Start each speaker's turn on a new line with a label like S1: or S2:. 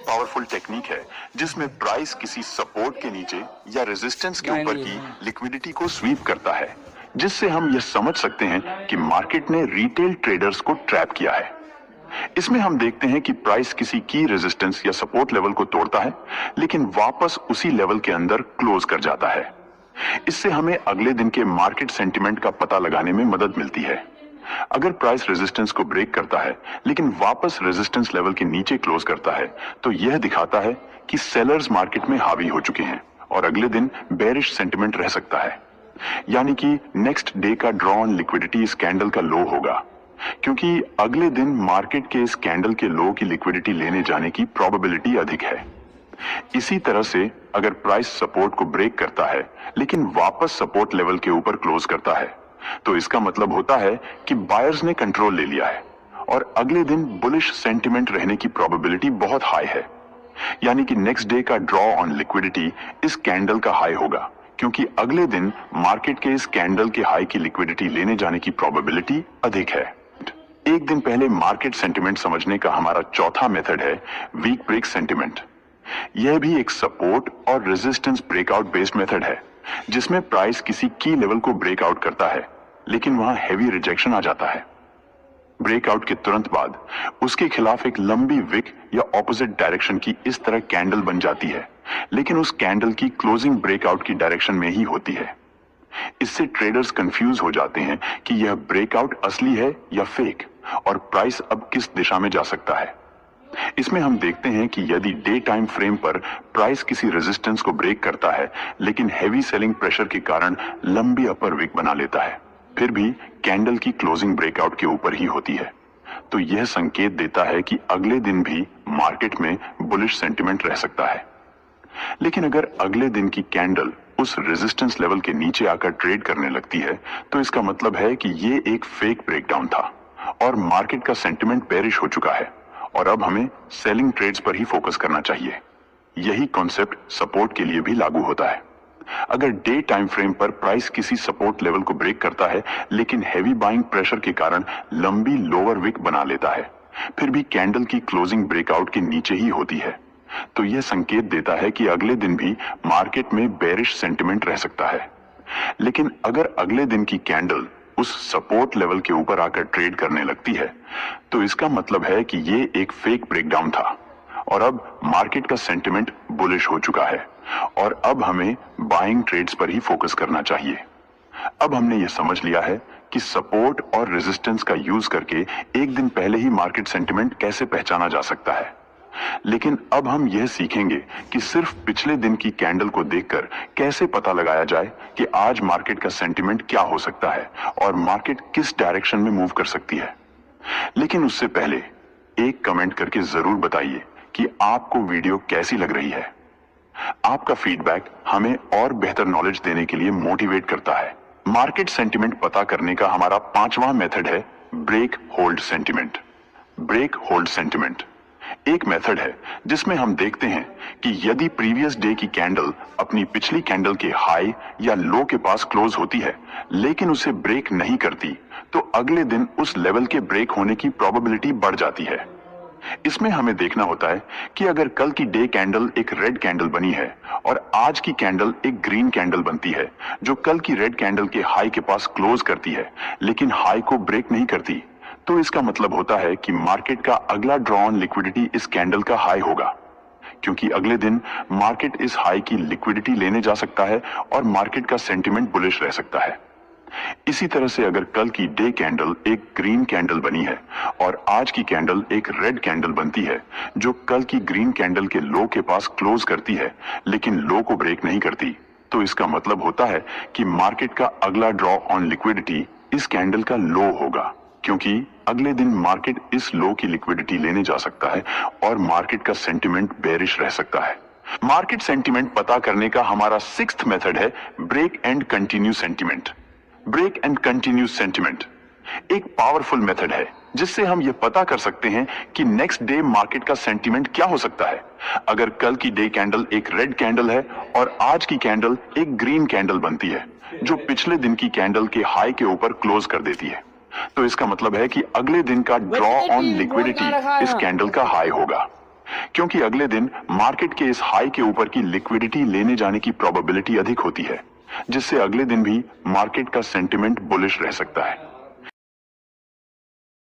S1: Powerful technique है जिसमें price किसी सपोर्ट के नीचे या रेजिस्टेंस के ऊपर की लिक्विडिटी को स्वीप करता है, जिससे हम यह समझ सकते हैं कि मार्केट ने रिटेल ट्रेडर्स को ट्रैप किया है। इसमें हम देखते हैं कि प्राइस किसी की रेजिस्टेंस या सपोर्ट लेवल को तोड़ता है, लेकिन वापस उसी लेवल के अंदर क्लोज कर जाता है। इससे हमें अगले दिन के मार्केट सेंटिमेंट का पता लगाने में मदद मिलती है। अगर प्राइस रेजिस्टेंस को ब्रेक करता है लेकिन वापस रेजिस्टेंस लेवल के नीचे क्लोज करता है, तो यह दिखाता है कि सेलर्स मार्केट में हावी हो चुके हैं और अगले दिन बेरिश सेंटिमेंट रह सकता है। यानी कि नेक्स्ट डे का ड्रॉ ऑन लिक्विडिटी इस कैंडल का लो होगा, क्योंकि अगले दिन मार्केट के इस कैंडल के लो की लिक्विडिटी लेने जाने की प्रोबेबिलिटी अधिक है। इसी तरह से अगर प्राइस सपोर्ट को ब्रेक करता है लेकिन वापस सपोर्ट लेवल के ऊपर क्लोज करता है, तो इसका मतलब होता है कि बायर्स ने कंट्रोल ले लिया है और अगले दिन बुलिश सेंटिमेंट रहने की प्रोबेबिलिटी बहुत हाई है। यानी कि नेक्स्ट डे का ड्रॉ ऑन लिक्विडिटी इस कैंडल का हाई होगा, क्योंकि अगले दिन मार्केट के इस कैंडल के हाई की लिक्विडिटी लेने जाने की प्रोबेबिलिटी अधिक है। एक दिन पहले मार्केट सेंटिमेंट समझने का हमारा चौथा मेथड है वीक ब्रेक सेंटिमेंट। यह भी एक सपोर्ट और रेजिस्टेंस ब्रेकआउट बेस्ड मेथड है, जिसमें प्राइस किसी की लेवल को ब्रेकआउट करता है लेकिन वहां हैवी रिजेक्शन आ जाता है। ब्रेकआउट के तुरंत बाद उसके खिलाफ एक लंबी विक या ऑपोजिट डायरेक्शन की इस तरह कैंडल बन जाती है, लेकिन उस कैंडल की क्लोजिंग ब्रेकआउट की डायरेक्शन में ही होती है। इससे ट्रेडर्स कंफ्यूज हो जाते हैं कि यह ब्रेकआउट असली है या फेक और प्राइस अब किस दिशा में जा सकता है। इसमें हम देखते हैं कि यदि डे टाइम फ्रेम पर प्राइस किसी रेजिस्टेंस को ब्रेक करता है लेकिन हैवी सेलिंग प्रेशर के कारण लंबी अपर विक बना लेता है, फिर भी कैंडल की क्लोजिंग ब्रेकआउट के ऊपर ही होती है, तो यह संकेत देता है कि अगले दिन भी मार्केट में बुलिश सेंटिमेंट रह सकता है। लेकिन अगर अगले दिन की कैंडल उस रेजिस्टेंस लेवल के नीचे आकर ट्रेड करने लगती है, तो इसका मतलब है कि ये एक फेक ब्रेकडाउन था और मार्केट का सेंटिमेंट बेरिश हो चुका है और अब हमें सेलिंग ट्रेड्स पर ही फोकस करना चाहिए। यही कॉन्सेप्ट सपोर्ट के लिए भी लागू होता है। अगर डे टाइम फ्रेम पर प्राइस किसी सपोर्ट लेवल को ब्रेक करता है लेकिन हैवी बाइंग प्रेशर के कारण लंबी लोअर विक बना लेता है, फिर भी कैंडल की क्लोजिंग ब्रेकआउट के नीचे ही होती है, तो यह संकेत देता है कि अगले दिन भी मार्केट में बेरिश सेंटिमेंट रह सकता है। लेकिन अगर अगले दिन की कैंडल उस सपोर्ट लेवल के ऊपर आकर ट्रेड करने लगती है, तो इसका मतलब है कि ये एक फेक ब्रेकडाउन था और अब मार्केट का सेंटिमेंट बुलिश हो चुका है और अब हमें बाइंग ट्रेड्स पर ही फोकस करना चाहिए। अब हमने ये समझ लिया है कि सपोर्ट और रेजिस्टेंस का यूज करके एक दिन पहले ही मार्केट सेंटिमेंट कैसे पहचाना जा सकता है, लेकिन अब हम यह सीखेंगे कि सिर्फ पिछले दिन की कैंडल को देखकर कैसे पता लगाया जाए कि आज मार्केट का सेंटिमेंट क्या हो सकता है और मार्केट किस डायरेक्शन में मूव कर सकती है। लेकिन उससे पहले एक कमेंट करके जरूर बताइए कि आपको वीडियो कैसी लग रही है। आपका फीडबैक हमें और बेहतर नॉलेज देने के लिए मोटिवेट करता है। मार्केट सेंटिमेंट पता करने का हमारा पांचवा मेथड है break hold sentiment. Break hold sentiment एक मेथड है जिसमें हम देखते हैं कि यदि प्रीवियस डे की कैंडल अपनी पिछली कैंडल के हाई या लो के पास क्लोज होती है लेकिन उसे ब्रेक नहीं करती, तो अगले दिन उस लेवल के ब्रेक होने की प्रोबेबिलिटी बढ़ जाती है। इसमें हमें देखना होता है कि अगर कल की डे कैंडल एक रेड कैंडल बनी है और आज की कैंडल एक ग्रीन कैंडल बनती है जो कल की रेड कैंडल के हाई के पास क्लोज करती है लेकिन हाई को ब्रेक नहीं करती, तो इसका मतलब होता है कि मार्केट का अगला ड्रॉ ऑन लिक्विडिटी इस कैंडल का हाई होगा, क्योंकि अगले दिन मार्केट इस हाई की लिक्विडिटी लेने जा सकता है और मार्केट का सेंटिमेंट बुलिश रह सकता है। इसी तरह से अगर कल की डे कैंडल एक ग्रीन कैंडल बनी है और आज की कैंडल एक रेड कैंडल बनती है जो कल की ग्रीन कैंडल के लो के पास क्लोज करती है लेकिन लो को ब्रेक नहीं करती, तो इसका मतलब होता है कि मार्केट का अगला ड्रॉ ऑन लिक्विडिटी इस कैंडल का लो होगा, क्योंकि अगले दिन मार्केट इस लो की लिक्विडिटी लेने जा सकता है और मार्केट का सेंटिमेंट बेरिश रह सकता है। मार्केट सेंटिमेंट पता करने का हमारा सिक्स्थ मेथड है break and continue sentiment. Break and continue sentiment एक पावरफुल मेथड है जिससे हम यह पता कर सकते हैं कि नेक्स्ट डे मार्केट का सेंटिमेंट क्या हो सकता है। अगर कल की डे कैंडल एक रेड कैंडल है और आज की कैंडल एक ग्रीन कैंडल बनती है जो पिछले दिन की कैंडल के हाई के ऊपर क्लोज कर देती है, तो इसका मतलब है कि अगले दिन का ड्रॉ ऑन लिक्विडिटी इस कैंडल का हाई होगा। क्योंकि अगले दिन मार्केट के इस हाई के ऊपर की लिक्विडिटी लेने जाने की प्रोबेबिलिटी अधिक होती है, जिससे अगले दिन भी मार्केट का सेंटिमेंट बुलिश रह सकता है।